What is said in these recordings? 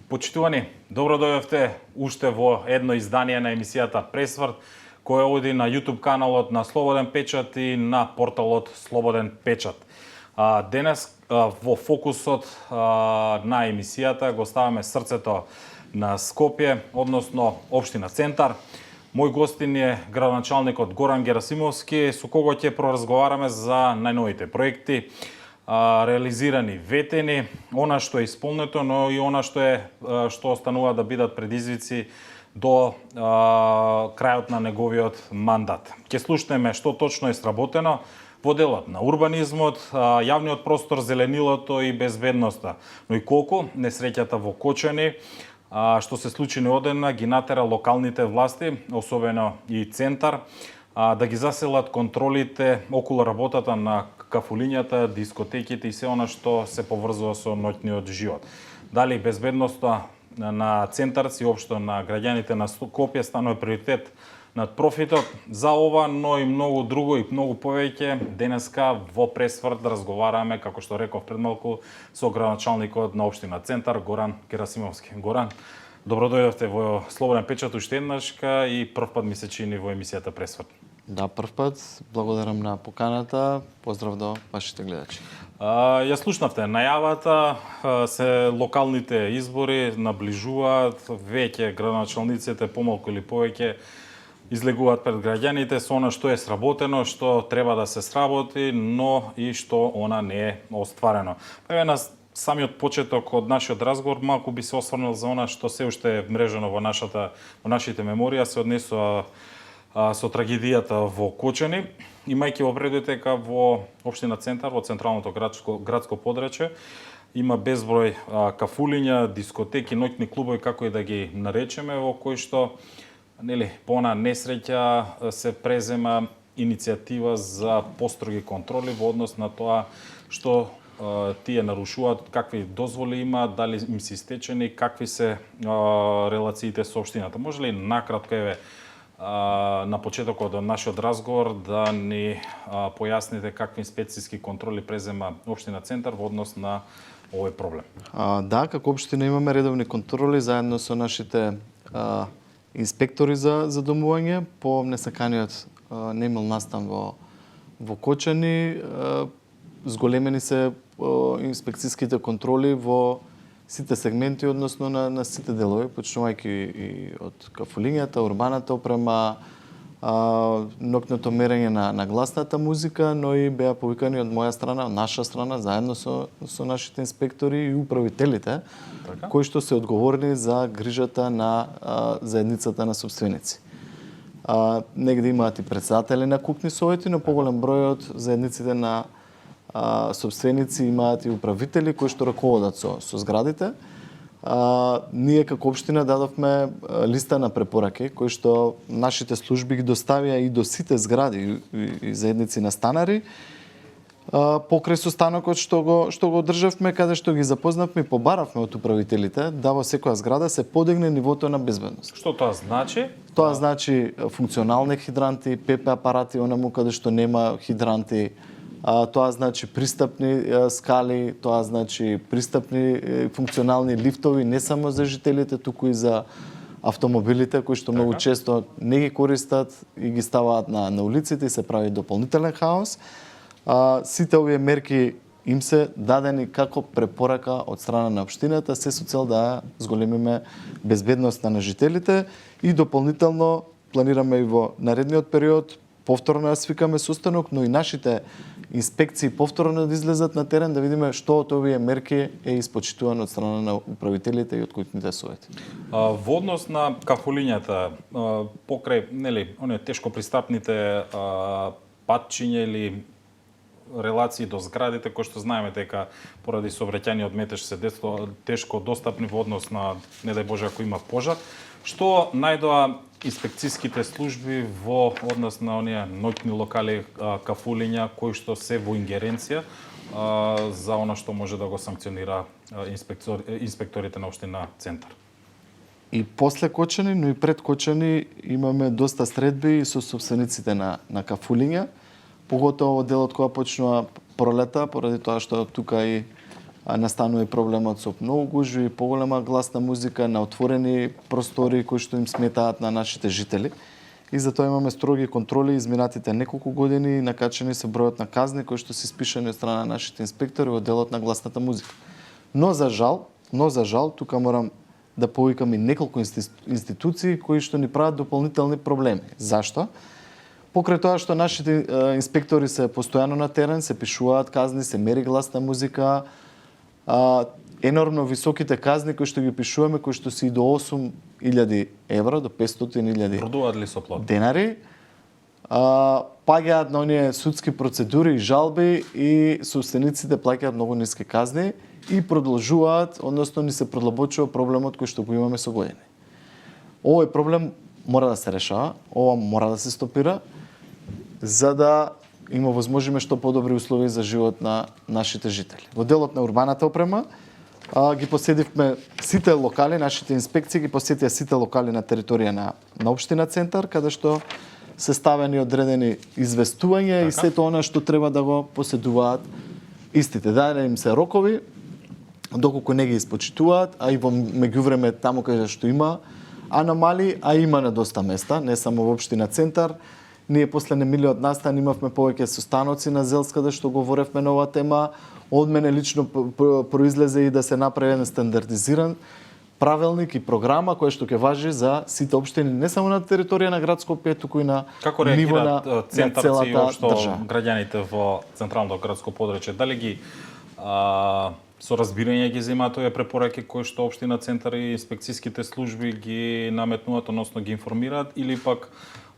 Почитувани, добро дојдовте уште во едно издание на емисијата Пресврт, која оди на YouTube каналот на Слободен печат и на порталот Слободен печат. Денес во фокусот на емисијата го ставаме срцето на Скопје, односно Општина Центар. Мој гостин е градоначалникот Горан Герасимовски, со кого ќе проразговараме за најновите проекти, реализирани, ветени, она што е исполнето, но и она што останува да бидат предизвици до крајот на неговиот мандат. Ќе слушнеме што точно е сработено во делот на урбанизмот, јавниот простор, зеленилото и безбедноста, но и колку несреќата во Кочани, што се случи неодамна, ги натера локалните власти, особено и Центар, да ги заселат контролите околу работата на кафулињата, дискотеките и се она што се поврзува со ноќниот живот. Дали безбедноста на Центарци и општо на граѓаните на Скопје станува приоритет над профитот? За ова, но и многу друго и многу повеќе денеска во Пресврт разговараме, како што реков пред малку, со градоначалникот на Општина Центар Горан Герасимовски. Горан, добро дојдовте во Слободен печат уште еднашка и прв пат ми се чини во емисијата Пресврт. Да, прв пат. Благодарам на поканата. Поздрав до вашите гледачи. Ја слушнавте најавата, се локалните избори наближуваат, веќе градоначалниците помалку или повеќе излегуваат пред граѓаните со она што е сработено, што треба да се сработи, но и што она не е остварено. Еве на самиот почеток од нашиот разговор малку би се осврнал за она што се уште е мрежено во нашите меморија, се однесува со трагедијата во Кочани, имајќи во предвид дека во Општина Центар, во централното градско подрачје, има безброј кафулиња, дискотеки, ноќни клубови, како и да ги наречеме, во кои што по она несреќа се презема иницијатива за построги контроли во однос на тоа што тие нарушуваат, какви дозволи има, дали им се истечени, какви се релациите со општината. Може ли накратко на почетокот од нашиот разговор да ни појасните какви инспекцијски контроли презема Општина Центар во однос на овој проблем? Да, како општина имаме редовни контроли заедно со нашите инспектори за домување по несаканиот немил настан во Кочани. Зголемени се инспекцијските контроли во сите сегменти, односно на сите делови, почнувајќи и од кафулињата, урбаната опрема, ноќното мерење на гласната музика, но и беа повикани од моја страна, од наша страна, заедно со нашите инспектори и управителите, кои што се одговорни за грижата на заедницата на собственици. Негде имаат и председатели на кукни совети, но поголем број од заедниците на собственици имаат и управители кои што раководат со зградите. Ние како општина дадовме листа на препораки кои што нашите служби ги доставија и до сите згради и заедници на станари покрај состанокот што го државме, каде што ги запознавме и побаравме од управителите да во секоја зграда се подигне нивото на безбедност. Што тоа значи? Тоа значи функционални хидранти, ПП апарати онаму каде што нема хидранти. Тоа значи пристапни скали, тоа значи пристапни функционални лифтови не само за жителите, туку и за автомобилите кои што многу често не ги користат и ги ставаат на улиците и се прави дополнителен хаос. Сите овие мерки им се дадени како препорака од страна на општината, се со цел да зголемиме безбедноста на жителите и дополнително планираме и во наредниот период повторно да свикаме состанок, но и нашите инспекции повторно да излезат на терен да видиме што од овие мерки е испочитувано од страна на управителите и од куќните совети. Во однос на кафулињата, покрај оние тешко пристапните патчиња или релации до зградите, кои што знаеме дека поради сообраќајниот метеж се тешко достапни во однос на, не дај Боже, ако има пожар, што најдоа инспекцијските служби во однос на оние ноќни локали, кафулиња, кои што се во ингеренција за она што може да го санкционира инспекторите на Општина Центар? И после Кочани, но и пред Кочани имаме доста средби со собствениците на кафулиња, поготово во делот кога почнува пролета, поради тоа што тука и настанува проблемот со многу гужви, поголема гласна музика на отворени простори кои што им сметаат на нашите жители. И затоа имаме строги контроли изминатите неколку години, накачени се бројот на казни кои што се испишани од страна на нашите инспектори во делот на гласната музика. Но за жал, тука морам да повикам и неколку институции кои што ни прават дополнителни проблеми. Зашто? Покрај тоа што нашите инспектори се постојано на терен, се пишуваат казни, се мери гласна музика, енормно високите казни кои што ги пишуваме, кои што се и до 8.000 евра, до 500.000 Продуваат ли со плат? денари, паѓаат на оние судски процедури и жалби и собствениците плаќаат многу ниски казни и продолжуваат, односно ни се продлабочува проблемот кој што го имаме со години. Овој проблем мора да се решава, ова мора да се стопира, за да има возможиме што подобри услови за живот на нашите жители. Во делот на урбаната опрема ги посетивме сите локали, нашите инспекции ги посетија сите локали на територија на општина Центар, каде што се ставени одредени известувања и сето она што треба да го поседуваат истите. Даде им се рокови, доколку не ги испочитуваат, а и во меѓувреме таму каде што има аномали, а има на доста места, не само во општина Центар. Ние после немилиот настан имавме повеќе состаноци на Зелска да што говоревме на оваа тема. Од мене лично произлезе и да се направи еден стандардизиран правилник и програма која што ќе важи за сите општини, не само на територија на град Скопје, туку и на ниво на центарци и општо држава. граѓаните во централното градско подрачје? Дали ги со разбирање ги земаат овие препораки кои што општина Центар и инспекцијските служби ги наметнуваат, односно ги информираат, или пак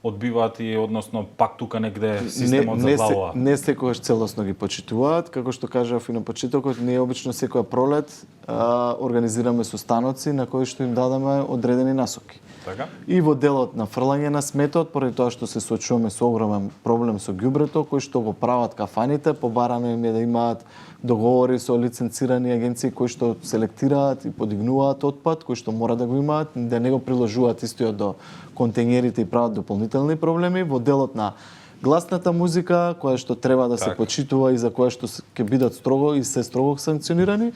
одбиваат и односно пак тука негде системот заглавува? Не секогаш целосно ги почитуваат, како што кажав и на почетокот, ние обично секоја пролет организираме состаноци на кои што им дадаме одредени насоки. Така? И во делот на фрлање на сметот, поради тоа што се соочуваме со огромен проблем со ѓубрето, кој што го прават кафаните, побарано им е да имаат договори со лиценцирани агенции кои што селектираат и подигнуваат отпад, кои што мора да го имаат, да не го приложуваат истиот до контењерите и прават дополнителни проблеми. Во делот на гласната музика, која што треба да се почитува и за која што ќе бидат строго и се строго санкционирани,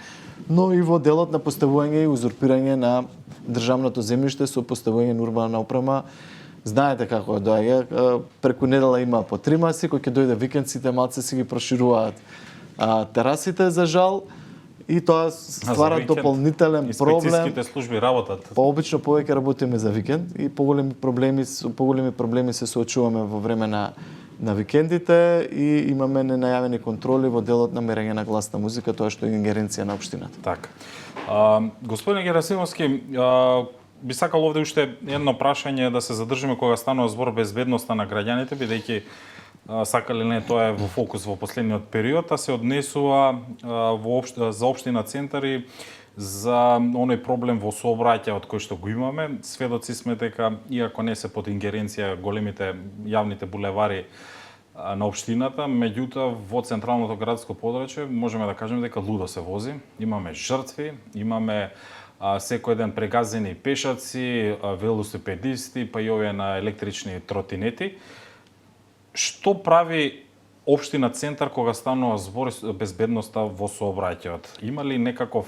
но и во делот на поставување и узурпирање на државното земјиште со поставување на урбана опрема. Знаете како доаѓа, преку недела има по 3 маси, кој ќе дојде викенд, сите малце си ги прошируваат терасите, за жал, и тоа ствара дополнителен проблем. Инспекцијските служби работат. Обично повеќе работиме за викенд и поголеми проблеми се соочуваме во време на викендите и имаме ненајавени контроли во делот на мерење на гласна музика, тоа што е ингеренција на општината. Така. Господин Герасимовски, би сакал овде уште едно прашање да се задржиме кога станува збор безбедноста на граѓаните, бидејќи сакали не тоа е во фокус во последниот период, а се однесува за општина Центари за оној проблем во сообраќајот кој што го имаме. Сведоци сме дека иако не се под ингеренција големите јавните булевари на општината, меѓутоа во централното градско подрачје можеме да кажеме дека лудо се вози. Имаме жртви, имаме секој ден прегазени пешаци, велосипедисти, па и овие на електрични тротинети. Што прави општина Центар кога станува збор безбедноста во сообраќајот? Има ли некаков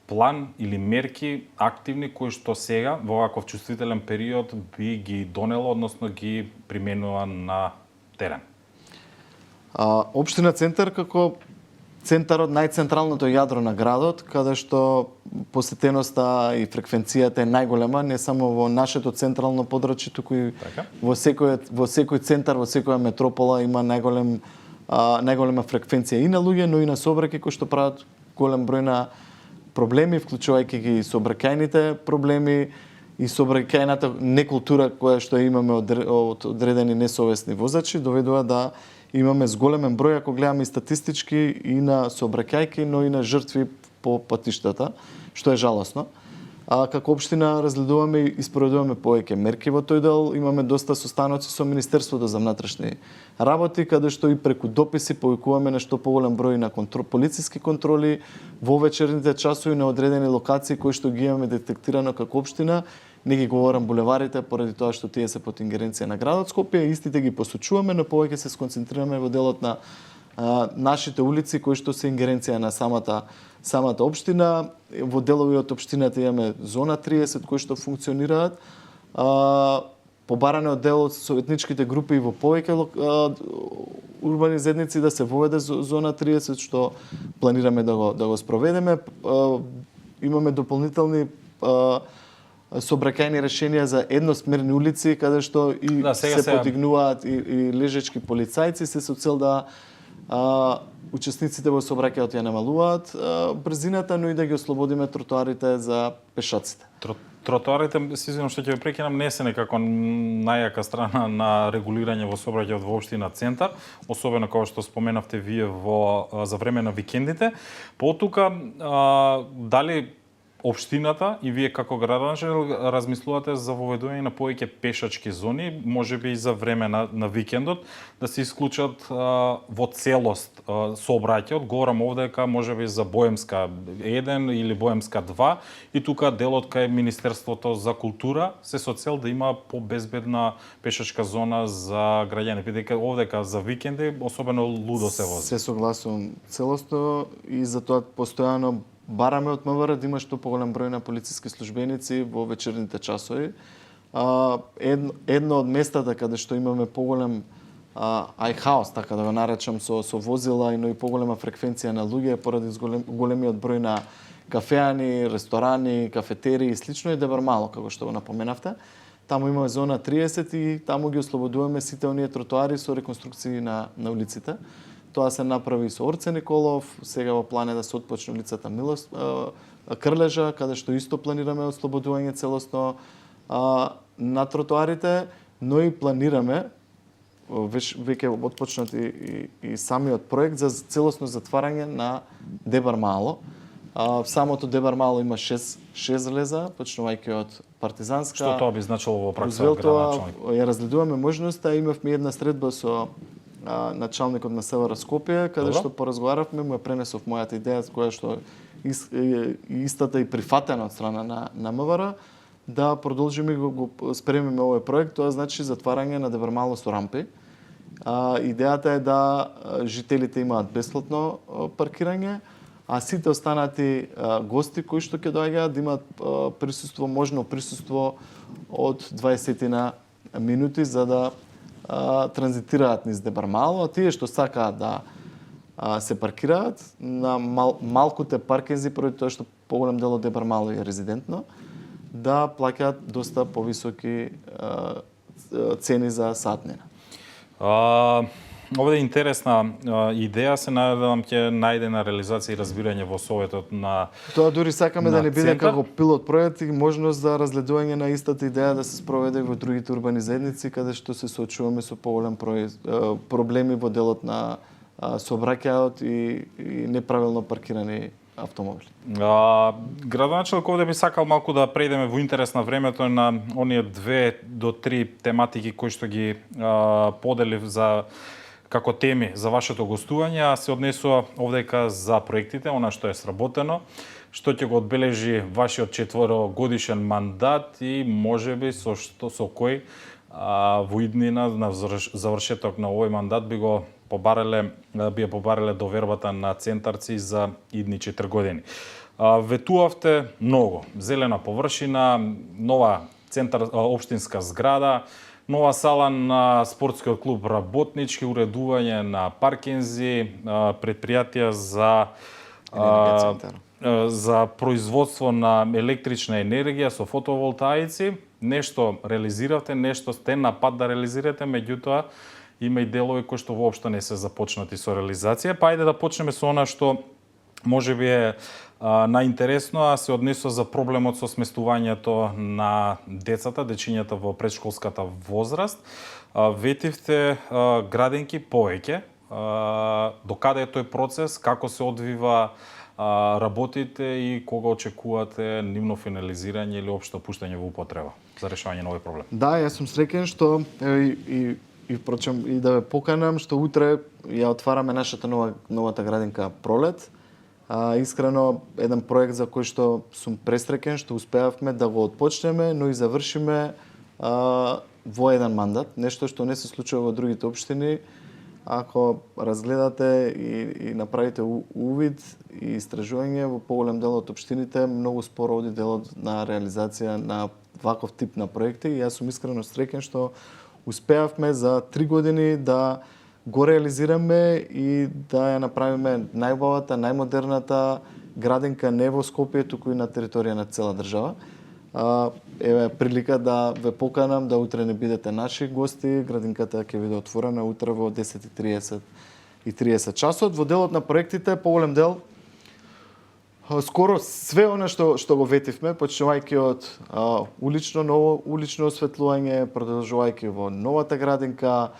план или мерки активни кои што сега во ваков чувствителен период би ги донело, односно ги применува на терен? Општина Центар како центарот, најцентралното јадро на градот, каде што посетеноста и фреквенцијата е најголема, не само во нашето централно подрачје, туку и во секој центар, во секоја метропола има најголема фреквенција и на луѓе, но и на сообраќај кои што прават голем број на проблеми, вклучувајќи ги сообраќајните проблеми и сообраќајната некултура која што имаме од одредени несовесни возачи, доведува да имаме зголемен број, ако гледаме и статистички, и на сообраќајки, но и на жртви по патиштата, што е жалосно. Како општина разгледуваме и спроведуваме повеќе мерки во тој дел. Имаме доста состаноци со Министерството за внатрешни работи, каде што и преку дописи повикуваме на што поголем број на полициски контроли во вечерните часови на одредени локации кои што ги имаме детектирано како општина. Не ги говорам булеварите, поради тоа што тие се под ингеренција на градот Скопје, истите ги посочуваме, но повеќе се сконцентрираме во делот на нашите улици кои што се ингеренција на самата општина. Во делови од општината имаме зона 30 кои што функционираат. Побаране од дел од советничките групи и во повеќе урбани заедници да се воведе зона 30 што планираме да го спроведеме. Имаме дополнителни сообраќајни решенија за едносмерни улици каде што и се подигнуваат и лежечки полицајци се со цел да учесниците во сообраќајот ја намалуваат брзината, но и да ги ослободиме тротоарите за пешаците. Тротоарите, сигурно што ќе ве прекинам, не се некако најака страна на регулирање во сообраќајот во општина Центар, особено како што споменавте вие за време на викендите. Потука, дали општината и вие како градоначелник размислувате за воведување на повеќе пешачки зони, можеби и за време на викендот, да се исклучат во целост сообраќајот. Говорам овде дека можеби за Боемска 1 или Боемска 2 и тука делот кај Министерството за култура се со цел да има побезбедна пешачка зона за граѓани. Бидејќи овдека за викенди особено лудо се вози. Се согласувам целосно и затоа постојано бараме од МВР да има што поголем број на полициски службеници во вечерните часови. Едно од местата каде што имаме поголем хаос, така да го наречам, со возила и но и поголема фреквенција на луѓе поради големиот број на кафеани, ресторани, кафетерии и слично и Дебар Мало, како што го напоменавте. Таму имаме зона 30 и таму ги ослободуваме сите оние тротоари со реконструкции на улиците. Тоа се направи со Орце Николов, сега во план е да се отпочне улицата Милост Крлежа, каде што исто планираме ослободување целосно на тротоарите, но и планираме веќе отпочнат и самиот проект за целосно затварање на Дебар Мало. Самото Дебар Мало има 6 леза, почнувајќи од Партизанска. Што тоа би значило во пракса, градоначелник? Ја разгледуваме можноста, имавме една средба со началникот на СВР Скопје, каде што поразговаравме, му ја пренесов мојата идеја, која што истата и прифатена од страна на МВР, да продолжиме и го спремиме овој проект. Тоа значи затварање на Дебар Мало со рампи. Идејата е да жителите имаат бесплатно паркирање, а сите останати гости кои што ќе доаѓаат да имаат можно присуство од 20 минути за да транзитираат низ Дебар Мало, а тие што сакаат да се паркираат на малкуте паркинзи, поради тоа што поголем дел од Дебар Мало е резидентно, да плаќаат доста повисоки цени за сатнина. Овде е интересна идеја, се надевам ќе најде на реализација и разбирање во Советот на Тоа дури сакаме да не биде како пилот проект и можност за разгледување на истата идеја да се спроведе во другите урбани заедници каде што се соочуваме со поголем проблеми во делот на сообраќајот и неправилно паркирани автомобили. Градоначелник, овде би сакал малку да преидеме во интерес на времето на оние 2 до 3 тематики кои што ги поделив за како теми за вашето гостување, се однесува овдека за проектите, она што е сработено, што ќе го одбележи вашиот 4-годишен мандат и можеби со кој во иднина на завршеток на овој мандат би побарале довербата на центарци за идни 4 години. Ветувавте многу, зелена површина, нова општинска зграда, нова сала на спортскиот клуб Работнички, уредување на паркинзи, предпријатија за производство на електрична енергија со фотоволтаици. Нешто реализиравте, нешто сте на пат да реализирате, меѓутоа има и делови кои што воопшто не се започнати со реализација. Па ајде да почнеме со она што можеби е најинтересно, а се однесува за проблемот со сместувањето на децата, дечињата во предшколската возраст. Ветивте граденки повеќе. Докаде е тој процес, како се одвива работите и кога очекувате нивно финализирање или општо пуштање во употреба за решавање на овој проблем? Да, јас сум среќен што и впрочем и да ве поканам што утре ја отвараме нашата новата градинка Пролет. Искрено еден проект за кој што сум пресреќен што успеавме да го отпочнеме, но и завршиме во еден мандат, нешто што не се случува во другите општини. ако разгледате и направите увид и истражување во поголем дел од општините, многу споро оди делот на реализација на ваков тип на проекти и јас сум искрено среќен што успеавме за 3 години да го реализираме и да ја направиме најубавата, најмодерната градинка не во Скопје, туку и на територија на цела држава. Еве прилика да ве поканам да утре не бидете наши гости. Градинката ќе биде отворена утре во 10:30 и 30 часот. Во делот на проектите, поголем дел, скоро све она што го ветивме, почнувајќи од ново улично осветлување, продолжувајќи во новата градинка,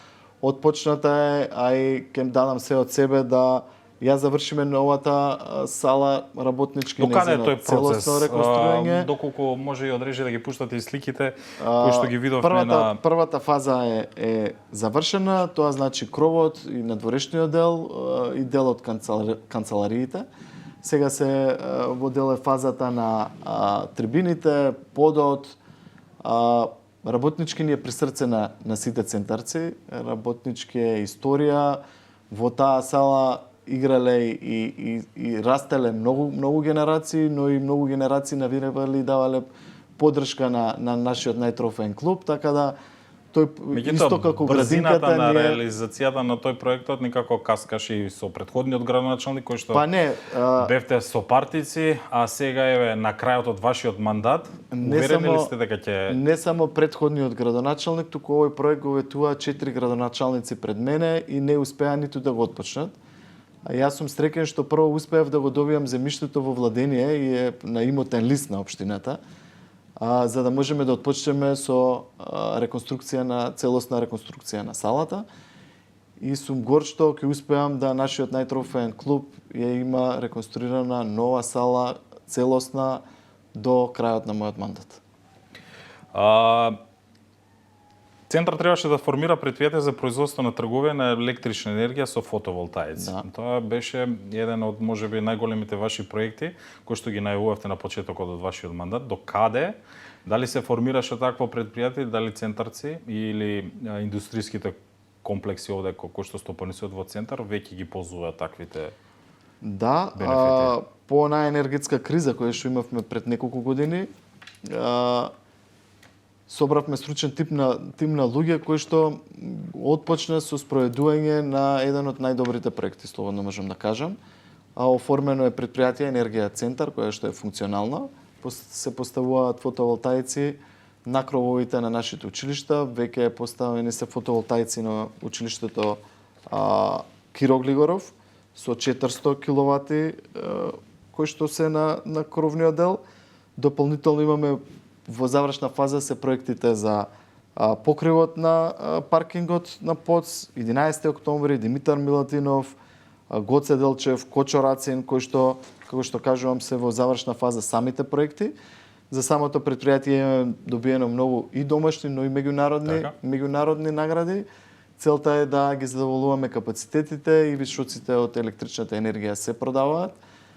отпочната е, а и ќе дадам се од себе да ја завршиме новата сала работнички, Докаде е тој процес? целосно реконструирање. Доколку може и одрежи да ги пуштате и сликите кои што ги видовме на Првата фаза е завршена, тоа значи кровот и надворешниот дел и дел од канцелариите. Сега се во дел е фазата на трибините, подот, работнички ни е при срце на сите центарци, работнички е историја, во таа сала играле и растеле многу генерации, но и многу генерации навирувале и давале поддршка на нашиот најтрофеен клуб, така да тој исто како градинката на реализацијата на тој проектот некако каскаше и со претходниот градоначалник кој што бевте сопартици, а сега еве на крајот од вашиот мандат уверени ли сте дека ќе не само претходниот градоначалник, туку овој проект го ветува 4 градоначалници пред мене и не успеа ниту да го отпочнат. А јас сум среќен што прво успеав да го добијам земјиштето во владение и е на имотен лист на општината, за да можеме да отпочнеме со целосна реконструкција на салата. И сум горд што ќе успеам да нашиот најтрофеен клуб ја има реконструирана нова сала, целосна до крајот на мојот мандат. Центар требаше да формира предпријатие за производство на трговија на електрична енергија со фотоволтаици. Да. Тоа беше еден од можеби најголемите ваши проекти кои што ги најавувавте на почетокот од вашиот мандат. До каде? Дали се формираше такво предпријатие, дали центарци или индустријските комплекси овде кои што стопанисуваат во центар веќе ги ползуваат таквите бенефити? По онаа енергетска криза која што имавме пред неколку години, собравме стручен тим на луѓе кои што отпочна со спроведување на еден од најдобрите проекти, слободно можам да кажам. Оформено е предпријатие Енергија Центар, која што е функционална. Се поставуваат фотоволтаици на крововите на нашите училишта. Веќе поставени се фотоволтаици на училиштето Киро Глигоров со 400 киловати кои што се на кровниот дел. Дополнително имаме во завршна фаза се проектите за покривот на паркингот на ПОЦ, 11 октомври, Димитар Милатинов, Гоце Делчев, Кочо Рацин, кои што, како што кажувам, се во завршна фаза самите проекти. За самото предпријатие е добиено многу и домашни, но и меѓународни награди. Целта е да ги задоволуваме капацитетите и вишоците од електричната енергија се продаваат.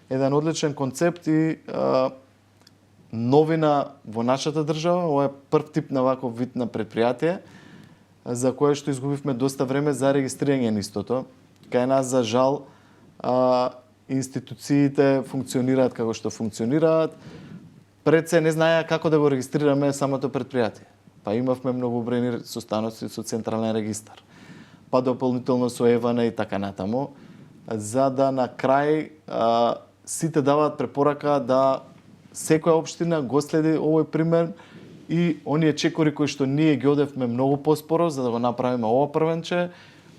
Еден одличен концепт и новина во нашата држава. Ова е прв тип на ваков вид на предпријатие, за кое што изгубивме доста време за регистрирање на истото. Кај нас, за жал, институциите функционираат како што функционираат. Пред се не знаеа како да го регистрираме самото предпријатие. Па имавме многу бројни состаноци со централен регистар. Па дополнително со Евана и така натаму, за да на крај сите даваат препорака да секоја општина го следи овој пример и оние чекори кои што ние ги одевме многу поспоро за да го направиме ова првенче,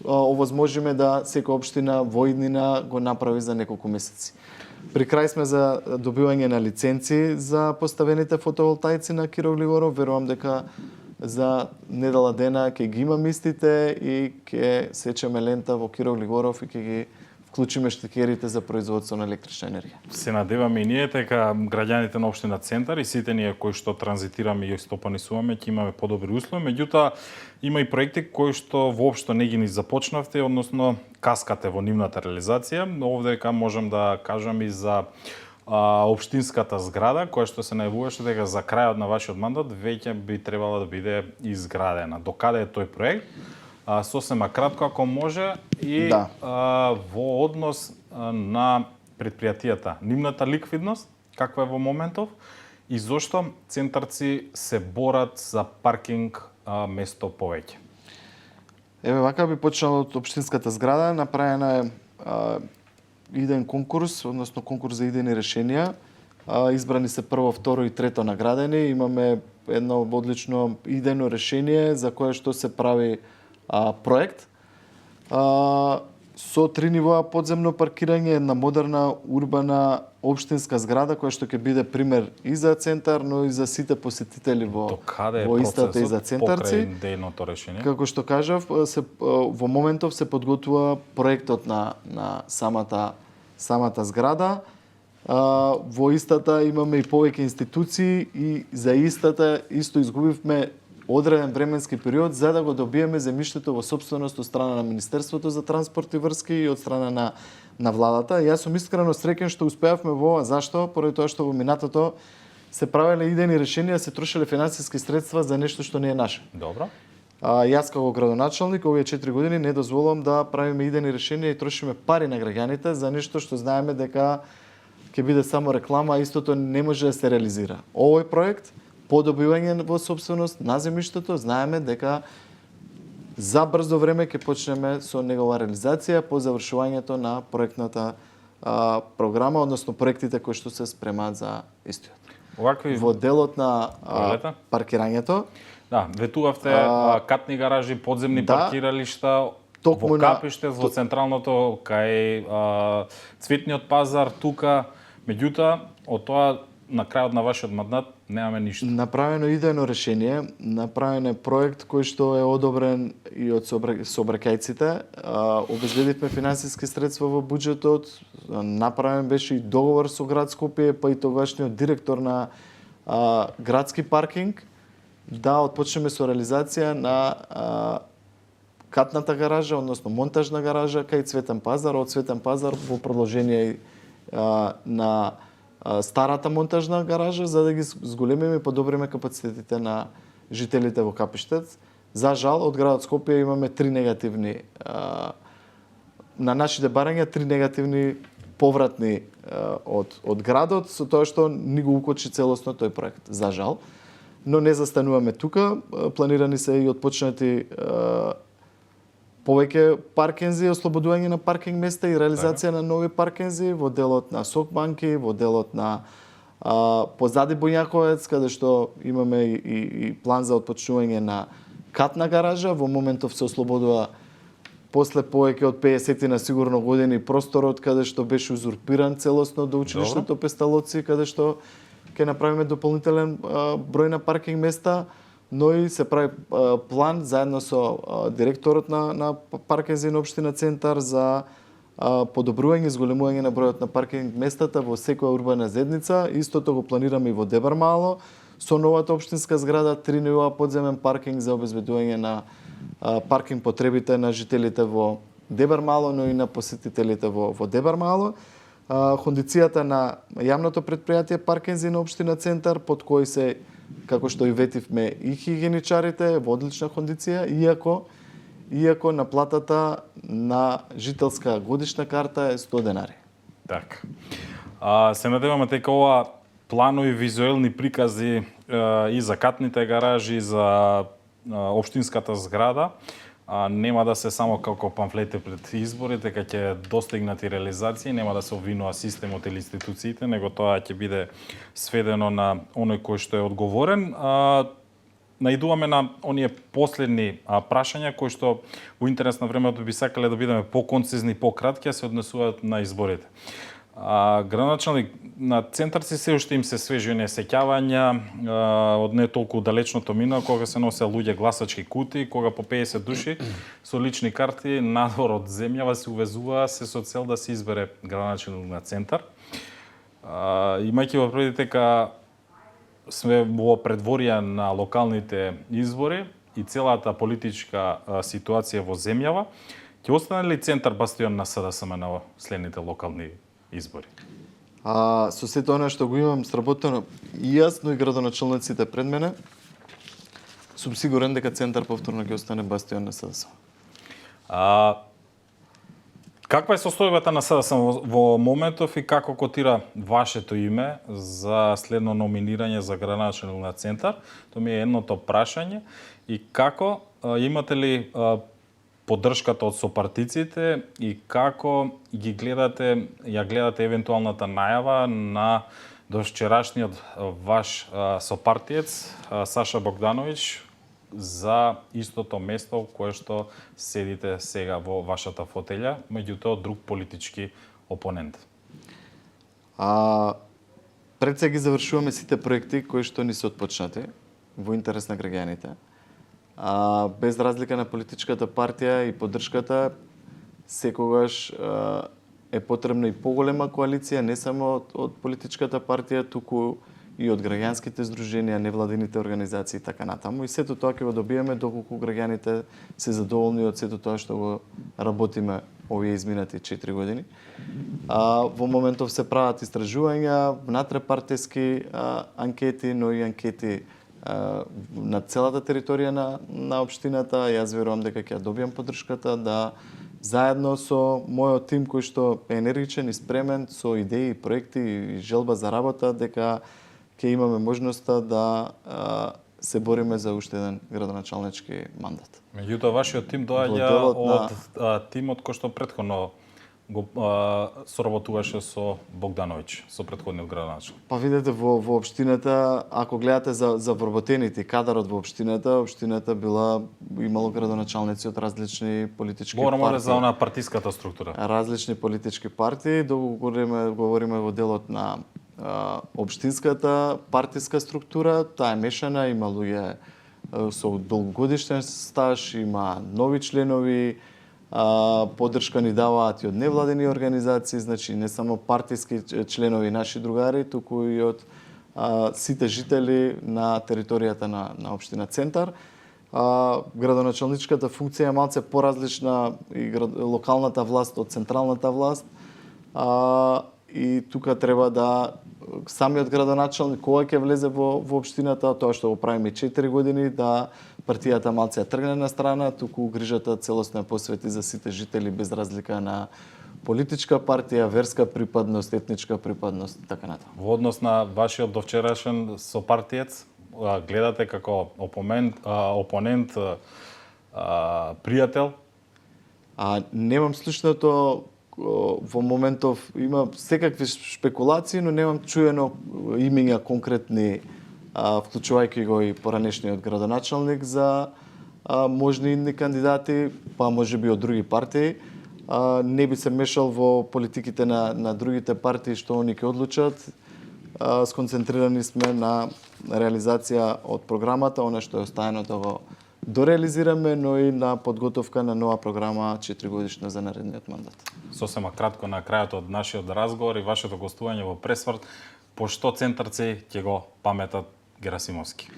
овозможиме да секоја општина во иднина го направи за неколку месеци. При крај сме за добивање на лиценци за поставените фотоволтаици на Киро Глигоров. Верувам дека за недела дена ќе ги имаме истите и ќе сечеме лента во Киро Глигоров и ќе ги вклучиме штекерите за производство на електрична енергија. Се надеваме и ние дека граѓаните на општина Центар и сите ние кои што транзитираме и стопанисуваме ќе имаме подобри услови, меѓутоа има и проекти кои што воопшто не ги ни започнавте, односно каскате во нивната реализација. Овде можам да кажам и за општинската зграда која што се најавуваше дека за крајот на вашиот мандат веќе би требала да биде изградена. Докаде е тој проект? сосема кратко ако може и Да. во однос на предпријатијата, нивната ликвидност каква е во моментов и зошто центарци се борат за паркинг место повеќе. Еве вака би почнал од општинската зграда, направена е иден конкурс, односно конкурс за идени решенија. Избрани се прво, второ и трето наградени. Имаме едно одлично идено решение за кое што се прави проект. Со 3 нивоа подземно паркирање, една модерна урбана општинска зграда која што ќе биде пример и за центар, но и за сите посетители во истата и за центарци. Покрај идејното решение? Како што кажав, во моментов се подготвува проектот на самата зграда. Во истата имаме и повеќе институции и за истата исто изгубивме одреден временски период за да го добиеме земјиштето во сопственост од страна на Министерството за транспорт и врски и од страна на владата. Јас сум искрено среќен што успеавме во ова. Зашто? Поради тоа што во минатото се правеле идени решенија, се трошеле финансиски средства за нешто што не е наше. Добро. Јас како градоначалник овие 4 години не дозволувам да правиме идени решенија и трошиме пари на граѓаните за нешто што знаеме дека ќе биде само реклама, а истото не може да се реализира. Овој проект по добивање во собственост на земјиштето, знаеме дека за брзо време ќе почнеме со негова реализација по завршувањето на проектната програма, односно проектите кои што се спремаат за истиот. Овакви Во делот на паркирањето, да, ветувавте катни гаражи, подземни паркиралишта, токму во Капиште, во централното, кај Цветниот пазар, тука, меѓутоа, од тоа на крајот на вашиот мандат немаме ништо. Направено идејно решение, направен е проект кој што е одобрен и од сообраќајците. Обезбедивме финансиски средства во буџетот, направен беше и договор со град Скопје, па и тогашниот директор на градски паркинг, да отпочнеме со реализација на катната гаража, односно монтажна гаража кај Цветен пазар, од Цветен пазар во продолжение на старата монтажна гаража, за да ги зголемиме и подобриме капацитетите на жителите во Капиштец. За жал, од градот Скопје имаме 3 негативни на нашите барања, 3 негативни повратни од градот, со тоа што ни го укочи целосно тој проект. За жал. Но не застануваме тука, планирани се и отпочнати повеќе паркинзи, ослободување на паркинг места и реализација на нови паркинзи во делот на Сокбанки, во делот на позади Боњаковец, каде што имаме и план за отпочнување на катна гаража. Во моментов се ослободува после повеќе од 50 на сигурно години просторот каде што беше узурпиран целосно до училиштето Песталоци, каде што ќе направиме дополнителен број на паркинг места, но и се прави план заедно со директорот на паркинзи на општина Центар за подобрување и зголемување на бројот на паркинг местата во секоја урбана заедница. Истото го планираме и во Дебар Мало, со новата општинска зграда, 3 нивоа подземен паркинг за обезбедување на паркинг потребите на жителите во Дебар Мало, но и на посетителите во Дебар Мало. Кондицијата на јавното предпријатие паркинзи на општина Центар, под кој се, како што и ветивме, и хигиеничарите во одлична кондиција, иако наплатата на жителска годишна карта е 100 денари. Така. Се надеваме дека ова планови визуелни прикази и за катните гаражи, за општинската зграда, нема да се само како памфлети пред изборите, дека ќе достигнат и реализација, нема да се обвинува системот или институциите, него тоа ќе биде сведено на оној кој што е одговорен. Наидуваме на оние последни прашања кои што во интерес на времето би сакале да бидеме поконцизни, пократки, а се однесуваат на изборите. Градоначалник, на Центарци се уште им се свежи оние сеќавања од не толку далечното минало, кога се носе луѓе гласачки кутии, кога по 50 души со лични карти надвор од земјава се увезува се со цел да се избере градоначалник на Центар. Имајќи во предвид дека сме во предворија на локалните избори и целата политичка ситуација во земјава, ќе остане ли Центар бастион на СДСМ на следните локални избори? Со сето она што го имам сработено и јас, но и градоначалниците пред мене, сум сигурен дека Центар повторно ќе остане бастион на СДСМ. Каква е состојбата на СДСМ во моментов и како котира вашето име за следно номинирање за градоначелник на Центар? Тоа ми е едното прашање. И како имате ли поддршката од сопартиците и како ја гледате евентуалната најава на довчерашниот ваш сопартиец Саша Богдановиќ за истото место кое што седите сега во вашата фотелја, меѓутоа друг политички опонент? Пред се ги завршуваме сите проекти кои што ни се отпочнати во интерес на граѓаните. Без разлика на политичката партија и поддршката, секогаш е потребна и поголема коалиција, не само од политичката партија, туку и од граѓанските здруженија, невладините организации и така натаму. И сето тоа ќе го добиеме доколку граѓаните се задоволни од сето тоа што го работиме овие изминати 4 години. Во моментов се прават истражувања, натрепартиски анкети, но и анкети на целата територија на општината. Јас верувам дека ќе добиам поддршката да заедно со мојот тим кој што е енергичен и спремен со идеи, проекти и желба за работа, дека ќе имаме можноста да се бориме за уште еден градоначалнички мандат. Меѓутоа, вашиот тим доаѓа од тимот кој што претходно го соработуваше со Богдановиќ, со претходниот градоначалник. Па видете, во општината, ако гледате за вработените кадарот во општината имало градоначалници од различни политички партии. Говориме за она партиската структура. Различни политички партии, говориме во делот на општинската партиска структура, таа е мешана, има луѓе со долгогодишен стаж, има нови членови, поддршка ни даваат и од невладени организации, значи не само партиски членови наши другари, туку и од сите жители на територијата на општина Центар. Градоначалничката функција е малце поразлична и локалната власт од централната власт. И тука треба да самиот градоначалник кога ќе влезе во општината, тоа што го правиме 4 години, да партијата малце ја тргне на страна, туку грижата целосно ја посвети за сите жители без разлика на политичка партија, верска припадност, етничка припадност и така натаму. Во однос на вашиот довчерашен сопартиец, гледате како опонент, пријател? Немам слушнато во моментов, има секакви шпекулации, но немам чуено имиња конкретни, вклучувајќи го и поранешниот градоначалник за можни идни кандидати, па може би од други партии. Не би се мешал во политиките на другите партии што они ќе одлучат. Сконцентрирани сме на реализација од програмата, она што е оставено да го дореализираме, но и на подготовка на нова програма 4 годишна за наредниот мандат. Сосема кратко на крајот од нашиот разговор и вашето гостување во Пресврт, по што центарци ќе го паметат Герасимовски?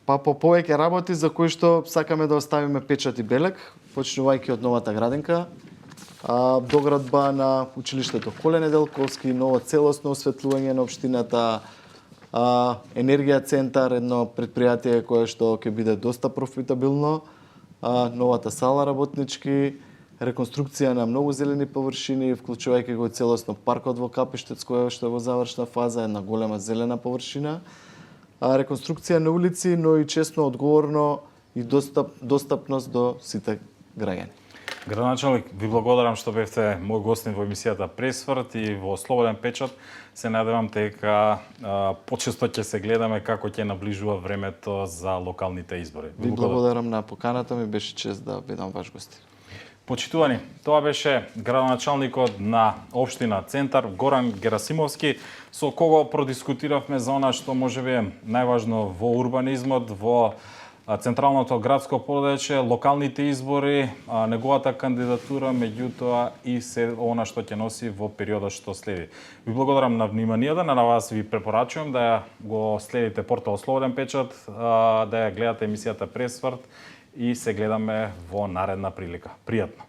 Па по повеќе работи за кои што сакаме да оставиме печат и белег, почнувајќи од новата градинка, доградба на училиштето Коле Неделковски, ново целосно осветлување на општината, Енергија Центар, едно предпријатие кое што ќе биде доста профитабилно, новата сала работнички, реконструкција на многу зелени површини, вклучувајќи го целосно паркот во Капиштец, кој што е во завршна фаза, една голема зелена површина, реконструкција на улици, но и честно, одговорно и достапност до сите граѓани. Градоначалник, ви благодарам што бевте мој гостин во емисијата Пресврт и во Слободен печат. Се надевам дека почесто ќе се гледаме како ќе наближува времето за локалните избори. Ви благодарам на поканата, ми беше чест да бидам ваш гостин. Почитувани, тоа беше градоначалникот на општина Центар Горан Герасимовски, со кого продискутиравме за она што можеби е најважно во урбанизмот, во централното градско подрачје, локалните избори, неговата кандидатура, меѓутоа и се она што ќе носи во периодот што следи. Ви благодарам на вниманието, на вас ви препорачувам да го следите портал Слободен печат, да ја гледате емисијата Пресврт и се гледаме во наредна прилика. Пријатно!